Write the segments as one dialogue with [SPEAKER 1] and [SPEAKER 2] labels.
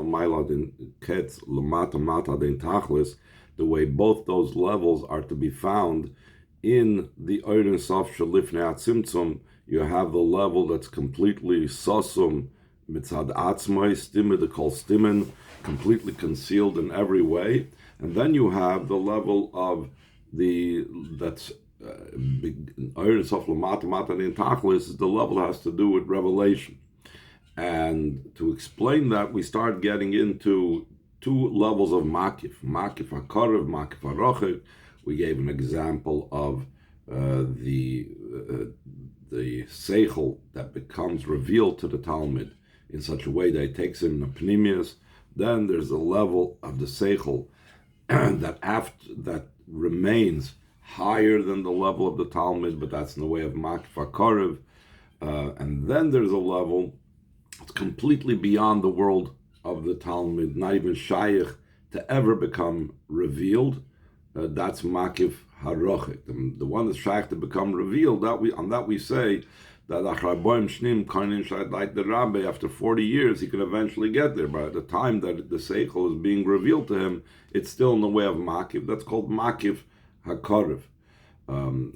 [SPEAKER 1] Maila din Ketz Lamata Mata din Tachlis, the way both those levels are to be found in the Ein Sof Shalifnei Atzimtzum. You have the level that's completely sosum mitzad atzmai stimme the kol stimmen, completely concealed in every way, and then you have the level of that's Ein Sof Lamata Mata din Tachlis. The level has to do with revelation. And to explain that, we start getting into two levels of makif hakarev, makif harochik. We gave an example of the seichel that becomes revealed to the Talmud in such a way that it takes him the pnimius. Then there's a level of the seichel that remains higher than the level of the Talmud, but that's in the way of makif hakarev. And then there's a level it's completely beyond the world of the Talmud, not even shaykh to ever become revealed. That's makif harochik. The one that's shaykh to become revealed, we say that achraboim shnim kainin like the rabbi, after 40 years he could eventually get there. But at the time that the seichel is being revealed to him, it's still in the way of makif. That's called makif hakarev,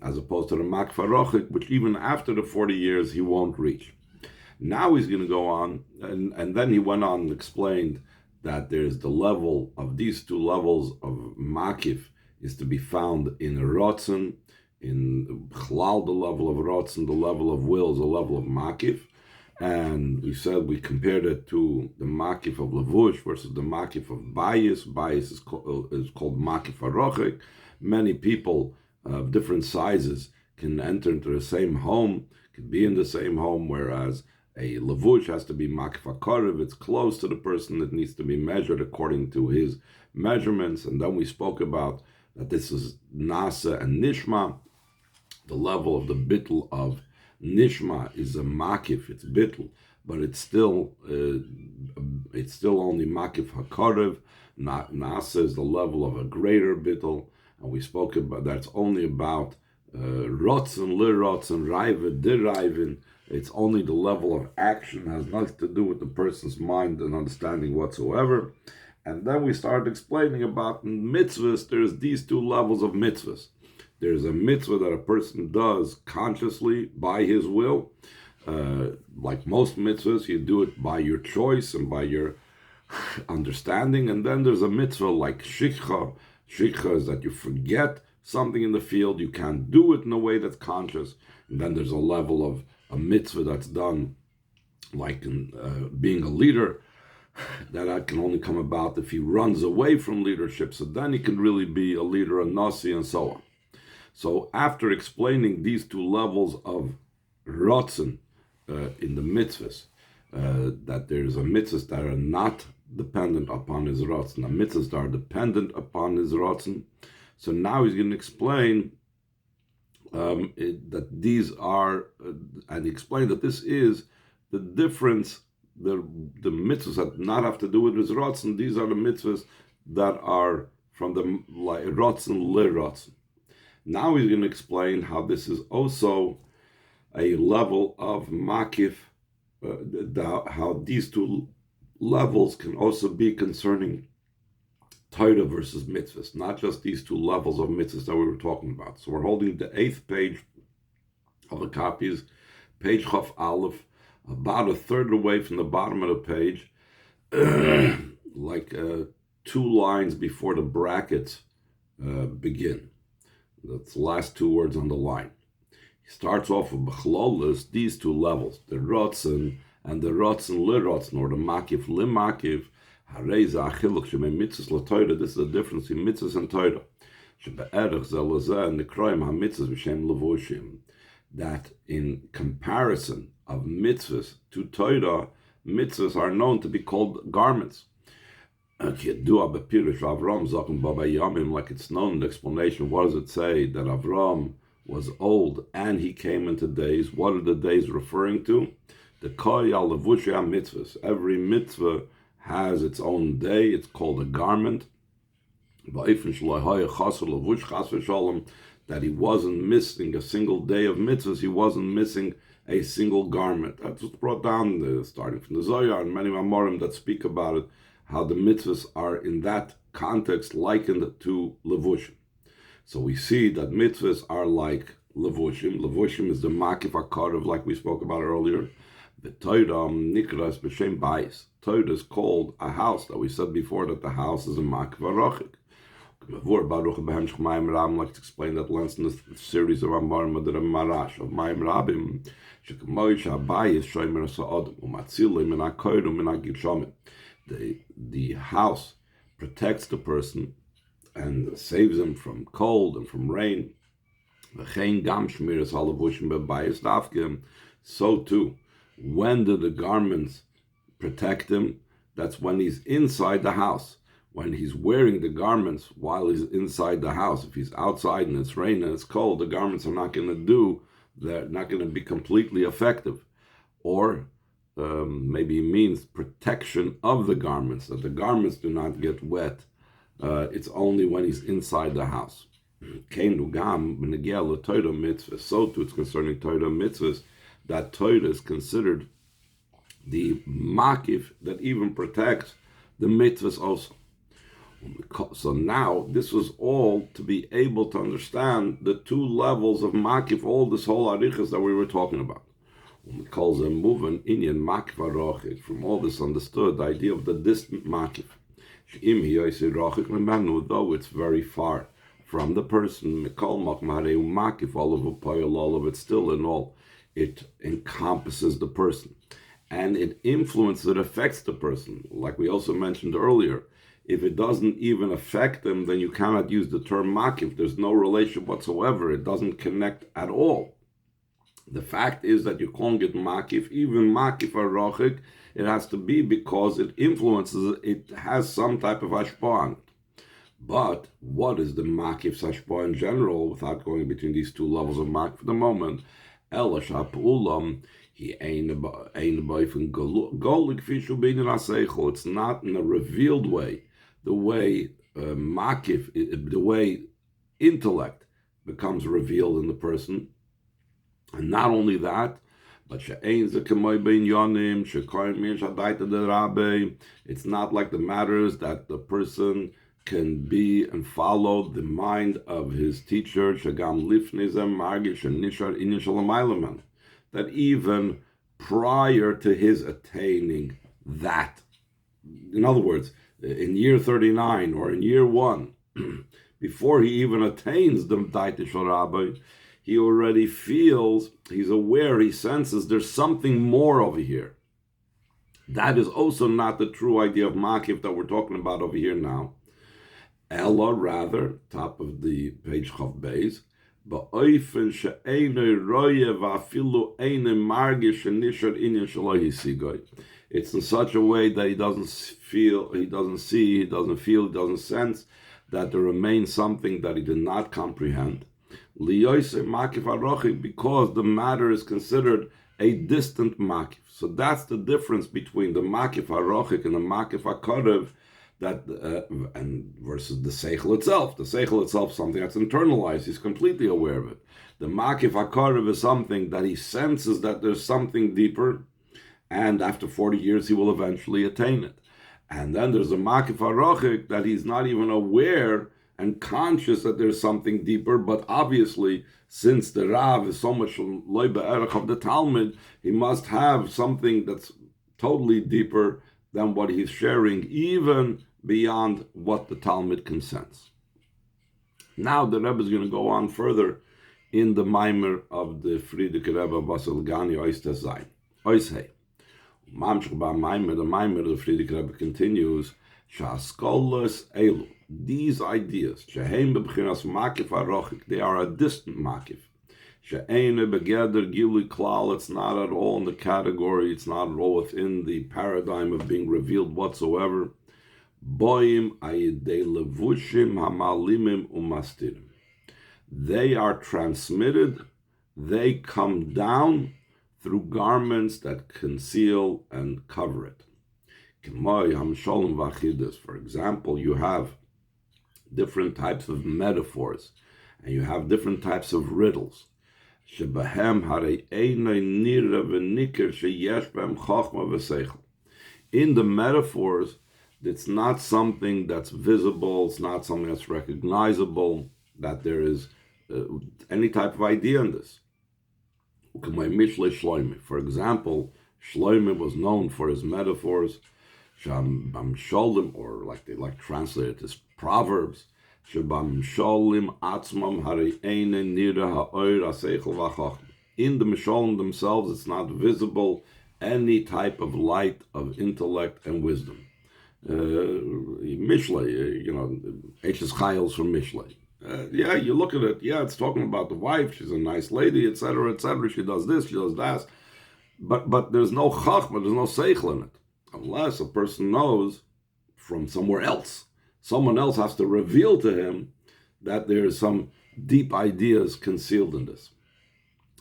[SPEAKER 1] as opposed to the makif harochik, which even after the 40 years he won't reach. Now he's going to go on, and then he went on and explained that there's the level of these two levels of makif is to be found in rotzen, in chlal, the level of rotzen, the level of will is the level of makif. And we said we compared it to the makif of levush versus the makif of bias. Bias is called makif harochik. Many people of different sizes can enter into the same home, can be in the same home, whereas a levush has to be makif hakarev. It's close to the person that needs to be measured according to his measurements. And then we spoke about that this is nasa and nishma. The level of the bittul of nishma is a makif. It's bittul, but it's still only makif hakarev. Nasa is the level of a greater bittul, and we spoke about that's only about rotzen, lirotzen, raiva, deraivin. It's only the level of action, has nothing to do with the person's mind and understanding whatsoever. And then we started explaining about mitzvahs. There's these two levels of mitzvahs. There's a mitzvah that a person does consciously by his will. Like most mitzvahs, you do it by your choice and by your understanding. And then there's a mitzvah like shikha. Shikha is that you forget something in the field. You can't do it in a way that's conscious. And then there's a level of a mitzvah that's done, like being a leader, that can only come about if he runs away from leadership. So then he can really be a leader, a nasi, and so on. So after explaining these two levels of rotzen in the mitzvahs, that there's a mitzvahs that are not dependent upon his rotzen, the mitzvahs that are dependent upon his rotzen. So now he's going to explain that these are, and he explained that this is the difference, the mitzvahs that not have to do with his rotzen. These are the mitzvahs that are from the rotzen lirotzen. Now he's going to explain how this is also a level of makif, how these two levels can also be concerning Torah versus mitzvahs, not just these two levels of mitzvahs that we were talking about. So we're holding the 8th page of the copies, page Chaf Aleph, about a third away from the bottom of the page, like 2 lines before the brackets begin. That's the last 2 words on the line. He starts off with b'chlolis, these 2 levels, the rotzen and the rotzen lirotzen, or the makif limakif. This is the difference in mitzvahs and Torah. That in comparison of mitzvahs to Torah, mitzvahs are known to be called garments. Like it's known in the explanation. What does it say? That Avram was old and he came into days. What are the days referring to? The koyal levushei mitzvahs. Every mitzvah has its own day. It's called a garment. That he wasn't missing a single day of mitzvahs. He wasn't missing a single garment. That's what's brought down, starting from the Zohar and many Mamorim that speak about it, how the mitzvahs are in that context likened to levushim. So we see that mitzvahs are like levushim. Levushim is the makif hakarev, like we spoke about earlier. The Torah nikras b'shem bayis. Torah is called a house. That we said before that the house is a makif harochik. Like to explain that length in the series of Ambarim of the Marash of Mayim Rabim. The house protects the person and saves him from cold and from rain. So too, when do the garments protect him? That's when he's inside the house. When he's wearing the garments while he's inside the house. If he's outside and it's rain and it's cold, the garments are not going to do, they're not going to be completely effective. Or maybe it means protection of the garments, that the garments do not get wet. It's only when he's inside the house. So too, it's concerning Torah mitzvahs, that Torah is considered the makif that even protects the mitzvahs also. So now, this was all to be able to understand the two levels of makif, all this whole arichas that we were talking about. From all this understood, the idea of the distant makif. Though it's very far from the person, all of it still in all, it encompasses the person. And it influences, it affects the person. Like we also mentioned earlier, if it doesn't even affect them, then you cannot use the term makif. There's no relation whatsoever. It doesn't connect at all. The fact is that you can't get makif, even makif harochik. It has to be because it influences, it has some type of hashpah on it. But what is the makif's hashpah in general, without going between these two levels of makif for the moment? Ela shap'ulam. It's not in a revealed way, the way makif, the way intellect becomes revealed in the person. And not only that, but it's not like the matters that the person can be and follow the mind of his teacher, that even prior to his attaining that, in other words, in year 39 or in year 1, before he even attains the Daita Shel Rabbi, he already feels, he's aware, he senses there's something more over here. That is also not the true idea of makif that we're talking about over here now. Ella, rather, top of the page Chav Beis, it's in such a way that he doesn't feel, he doesn't see, he doesn't feel, he doesn't sense that there remains something that he did not comprehend. Because the matter is considered a distant makif. So that's the difference between the makif harochik and the makif hakarev, that and versus the seichel itself. The seichel itself is something that's internalized. He's completely aware of it. The makif hakarev is something that he senses that there's something deeper, and after 40 years he will eventually attain it. And then there's a makif harochik that he's not even aware and conscious that there's something deeper, but obviously, since the Rav is so much loy be'erach of the Talmud, he must have something that's totally deeper than what he's sharing, even beyond what the Talmud can sense. Now the Rebbe is going to go on further in the Maimer of the Frierdiker Rebbe Bas Legani Ois Tes Zayin. Ois Hei. Mamshech ba Maimer, the Maimer of the Frierdiker Rebbe continues, Sha'askolos Elu. These ideas, Sheheim b'bchinas makif harochik, they are a distant makif. She'eine begeder gilui klal, it's not at all in the category, it's not at all within the paradigm of being revealed whatsoever. Boim ayidei levushim hamalimim umastirim. They are transmitted, they come down through garments that conceal and cover it. For example, you have different types of metaphors, and you have different types of riddles. In the metaphors, It's not something that's visible. It's not something that's recognizable, that there is any type of idea in this. For example, Shloime was known for his metaphors, Sham Sholim, or like they like translate it as proverbs. Shabam Sholim Atzmam Hari Eine Nira Ha'oir Aseichel V'Chachma. In the Misholim themselves, it's not visible any type of light of intellect and wisdom. Mishlei, Eishes Chayils from Mishlei. Yeah, you look at it, yeah, it's talking about the wife, she's a nice lady, etc., etc., she does this, she does that. But there's no chachma, there's no seichel in it. Unless a person knows from somewhere else. Someone else has to reveal to him that there is some deep ideas concealed in this.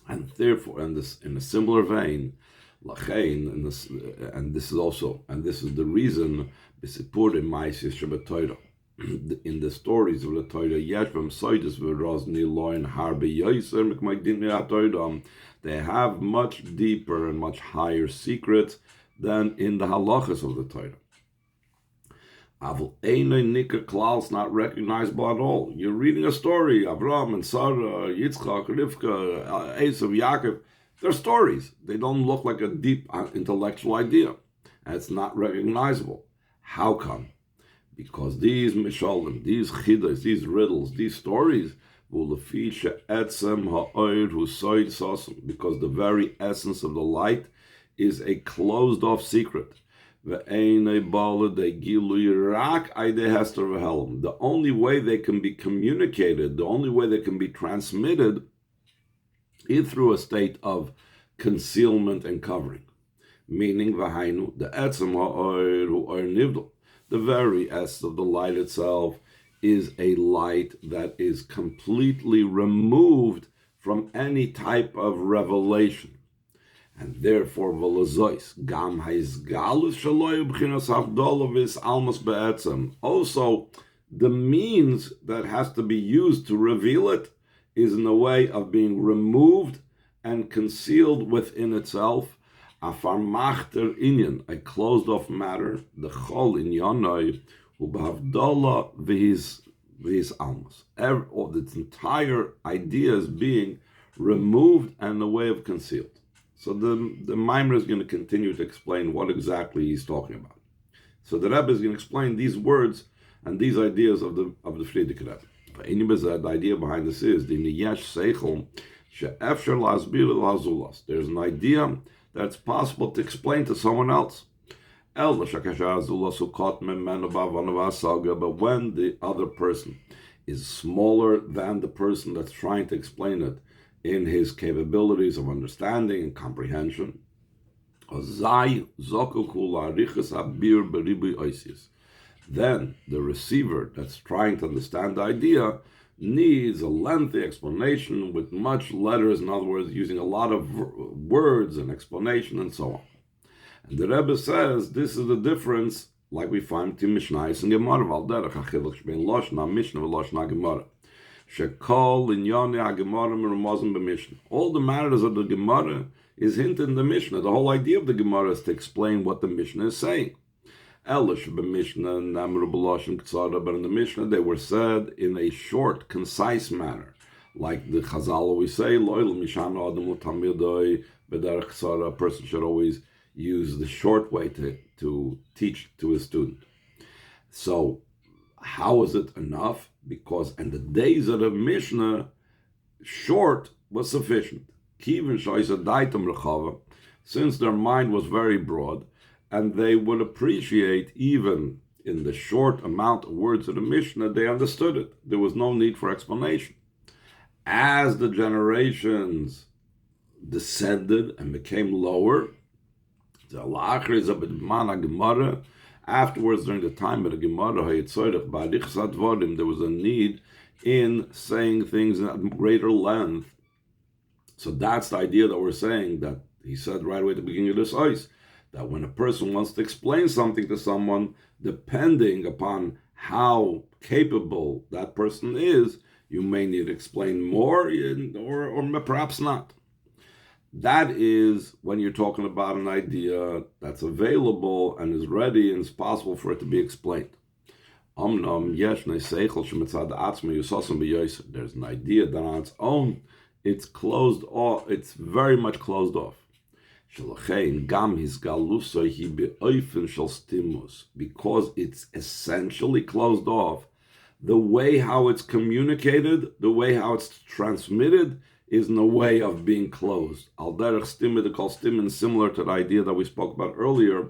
[SPEAKER 1] And therefore, in a similar vein, lachein, and this is the reason, in the stories of the Torah, they have much deeper and much higher secrets than in the halachas of the Torah. Aval Einay Nikah Klal is not recognizable at all. You're reading a story, Avraham and Sarah, Yitzchak, Rivka, Esav, Yaakov. They're stories. They don't look like a deep intellectual idea. And it's not recognizable. How come? Because these mishalim, these chidas, these riddles, these stories, because the very essence of the light is a closed-off secret. The only way they can be communicated, the only way they can be transmitted, is through a state of concealment and covering. Meaning, the very essence of the light itself is a light that is completely removed from any type of revelation. And therefore, also, the means that has to be used to reveal it is in the way of being removed and concealed within itself. A closed-off matter, the chol inyanoi, ubavdala v'his almas. All its entire idea is being removed and in the way of concealed. So the Maimer is going to continue to explain what exactly he's talking about. So the Rebbe is going to explain these words and these ideas of the Frierdiker Rebbe. The idea behind this is there's an idea that's possible to explain to someone else. But when the other person is smaller than the person that's trying to explain it in his capabilities of understanding and comprehension, then the receiver that's trying to understand the idea needs a lengthy explanation with much letters, in other words, using a lot of words and explanation and so on. And the Rebbe says this is the difference, like we find in Mishnayos and Gemara. All the matters of the Gemara is hinted in the Mishnah. The whole idea of the Gemara is to explain what the Mishnah is saying. But in the Mishnah, they were said in a short, concise manner. Like the Chazal always say, a person should always use the short way to teach to his student. So, how is it enough? Because in the days of the Mishnah, short was sufficient. Since their mind was very broad, and they would appreciate even in the short amount of words of the Mishnah, they understood it. There was no need for explanation. As the generations descended and became lower, afterwards, during the time of the Gemara, there was a need in saying things at greater length. So that's the idea that we're saying, that he said right away at the beginning of this ice, that when a person wants to explain something to someone, depending upon how capable that person is, you may need to explain more or perhaps not. That is when you're talking about an idea that's available and is ready and it's possible for it to be explained. There's an idea that on its own, it's closed off, it's very much closed off. Because it's essentially closed off, the way how it's communicated, the way how it's transmitted, is in a way of being closed. Al derech stimid, the kol stimin, similar to the idea that we spoke about earlier,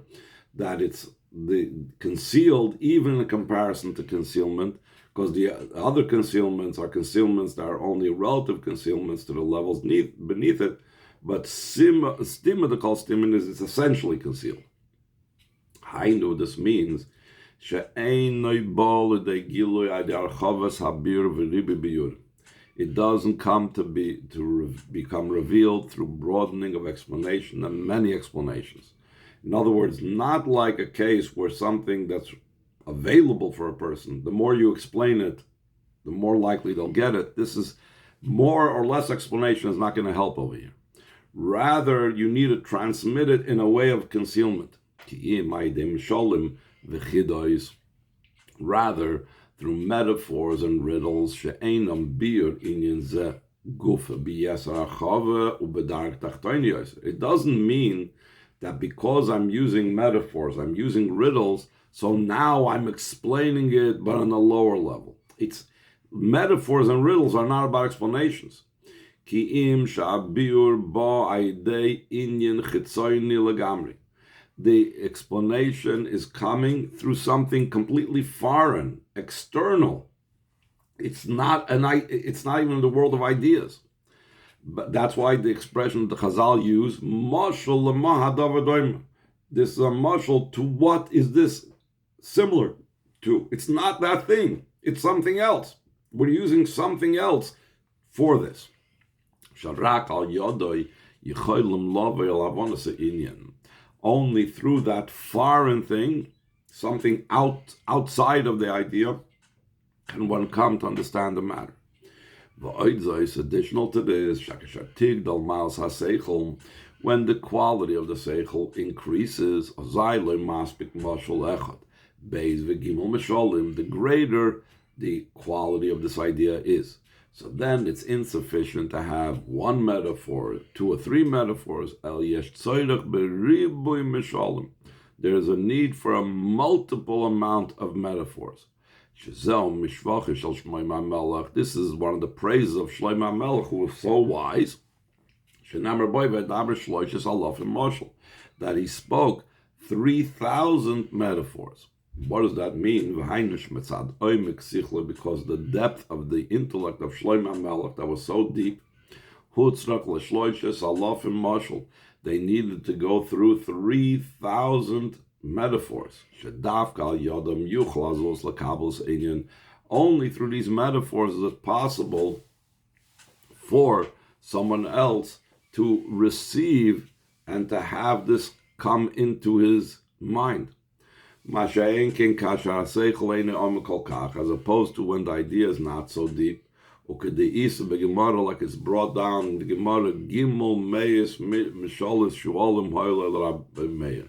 [SPEAKER 1] that it's the concealed, even in comparison to concealment, because the other concealments are concealments that are only relative concealments to the levels beneath it, but stimid, the kol stimin, is it's essentially concealed. Hainu, this means it doesn't come to become revealed through broadening of explanation and many explanations. In other words, not like a case where something that's available for a person, the more you explain it, the more likely they'll get it. This is more or less explanation is not going to help over here. Rather, you need to transmit it in a way of concealment. Rather, through metaphors and riddles, it doesn't mean that because I'm using metaphors, I'm using riddles, so now I'm explaining it, but on a lower level. It's metaphors and riddles are not about explanations. The explanation is coming through something completely foreign, external. It's not even the world of ideas. But that's why the expression the Chazal use, mashal l'mahadav. This is a mashal to what is this similar to? It's not that thing. It's something else. We're using something else for this. Sharak al yodoi yicholim lovei al avonas inyan. Only through that foreign thing, something outside of the idea, can one come to understand the matter. Additional to this, when the quality of the seichel increases, the greater the quality of this idea is. So then it's insufficient to have one metaphor, 2 or 3 metaphors. There's a need for a multiple amount of metaphors. This is one of the praises of Shlomo HaMelech, who was so wise, that he spoke 3,000 metaphors. What does that mean? Because the depth of the intellect of Shlomo HaMelech that was so deep, they needed to go through 3,000 metaphors. Only through these metaphors is it possible for someone else to receive and to have this come into his mind. As opposed to when the idea is not so deep. Like it's brought down in the Gemara, Gimel Meis Misholis Shualim Hoyle Rabbi Meir.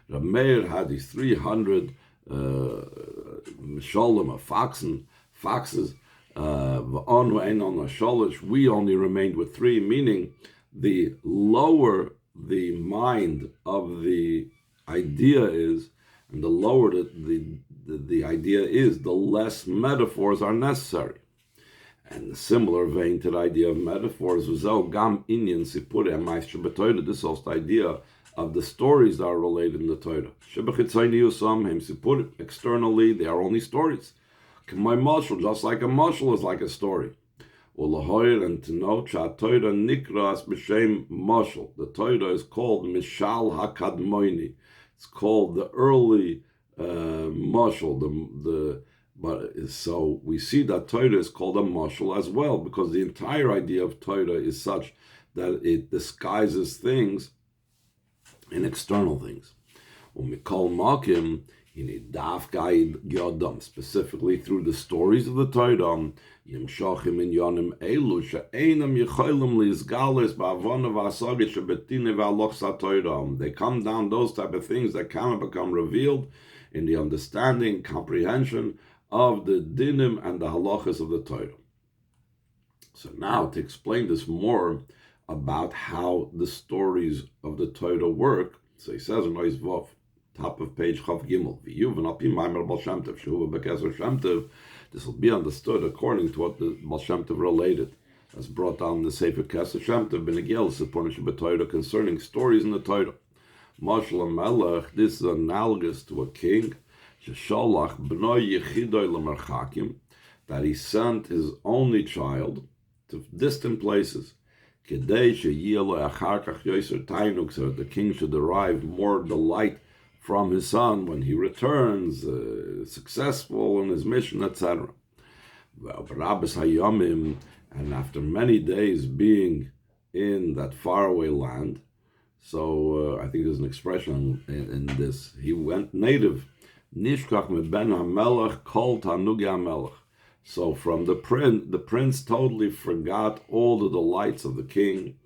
[SPEAKER 1] Rabbi Meir had these 300 Misholim of foxes. We only remained with 3, meaning the lower the mind of the idea is, and the lower the idea is, the less metaphors are necessary. And the similar vein to the idea of metaphors was Gam Inyan Sipure Meister B'Torah. This is also the idea of the stories that are related in the Torah. Externally, they are only stories. My mashal, just like a mashal is like a story. And to know Torah Nikras B'Shem Mashal. The Torah is called Mishal HaKadmoini. It's called the early mashal. But so we see that Torah is called a mashal as well, because the entire idea of Torah is such that it disguises things in external things. Umikol makim Specifically through the stories of the Torah, they come down, those type of things that cannot become revealed in the understanding, comprehension of the dinim and the halachas of the Torah. So now, to explain this more about how the stories of the Torah work, so he says in Ois Vov, top of page Chav Gimel, this will be understood according to what the Baal Shem Tov related, as brought down in the Sefer Kesef Shem Tov Benegel concerning stories in the Torah. Mashal Melech, this is analogous to a king, that he sent his only child to distant places, so that the king should derive more delight from his son when he returns, successful in his mission, etc. And after many days being in that faraway land, so I think there's an expression in this, he went native. Nishkach me ben hamelech kol tanugi hamelech. So from the prince totally forgot all the delights of the king.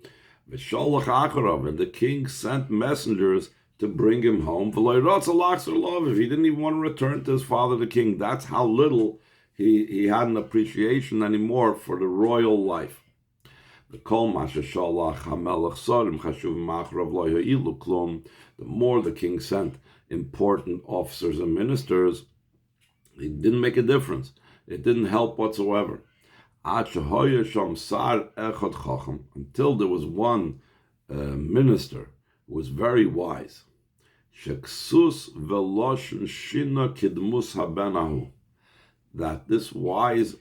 [SPEAKER 1] V'sholach acharav, and the king sent messengers to bring him home. If he didn't even want to return to his father, the king, that's how little he had an appreciation anymore for the royal life. The more the king sent important officers and ministers, it didn't make a difference. It didn't help whatsoever. Until there was one minister who was very wise. That this wise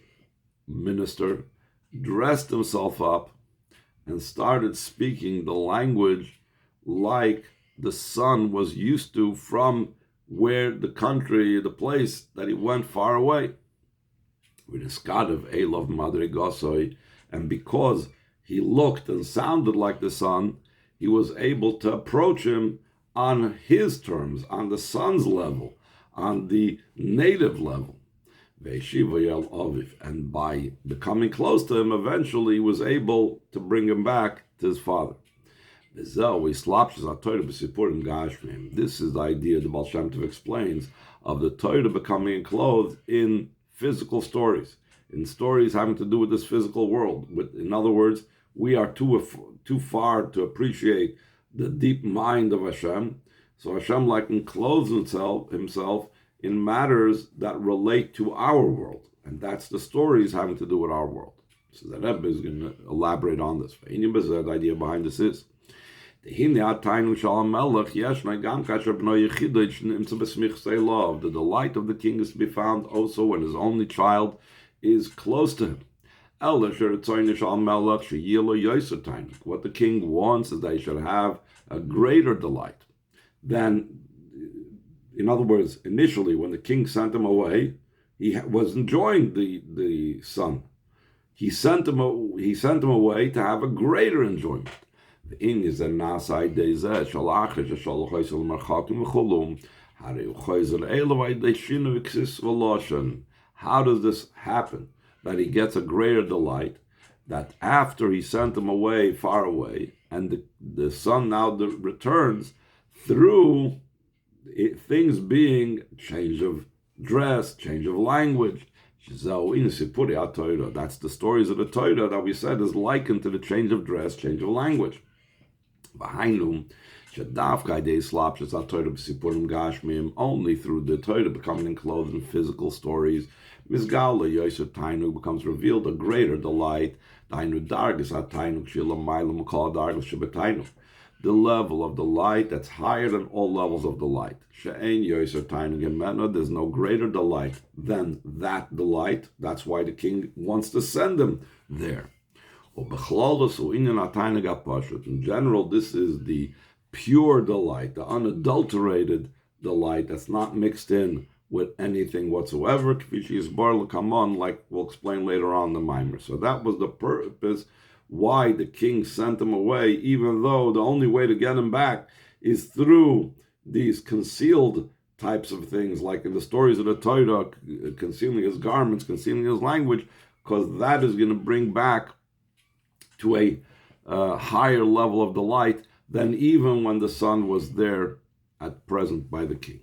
[SPEAKER 1] minister dressed himself up and started speaking the language like the son was used to from where the country, the place that he went far away. And because he looked and sounded like the son, he was able to approach him on his terms, on the son's level, on the native level. And by becoming close to him, eventually he was able to bring him back to his father. This is the idea the Baal Shem Tov explains of the Torah becoming enclosed in physical stories, in stories having to do with this physical world. In other words, we are too far to appreciate the deep mind of Hashem. So Hashem encloses himself in matters that relate to our world, and that's the stories having to do with our world. So the Rebbe is going to elaborate on this. The idea behind this is the delight of the king is to be found also when his only child is close to him. What the king wants is that he should have a greater delight than, in other words, initially when the king sent him away, he was enjoying the son. He sent him away to have a greater enjoyment. How does this happen? That he gets a greater delight, that after he sent him away, far away, and the son now returns through things being change of dress, change of language. That's the stories of the Torah that we said is likened to the change of dress, change of language. Only through the Torah becoming enclosed in physical stories, becomes revealed a greater delight. The level of delight that's higher than all levels of delight. There's no greater delight than that delight. That's why the king wants to send him there. In general, this is the pure delight, the unadulterated delight that's not mixed in with anything whatsoever. Like we'll explain later on in the Mimer. So that was the purpose why the king sent him away, even though the only way to get him back is through these concealed types of things, like in the stories of the Torah, concealing his garments, concealing his language, because that is going to bring back to a higher level of delight than even when the son was there at present by the king.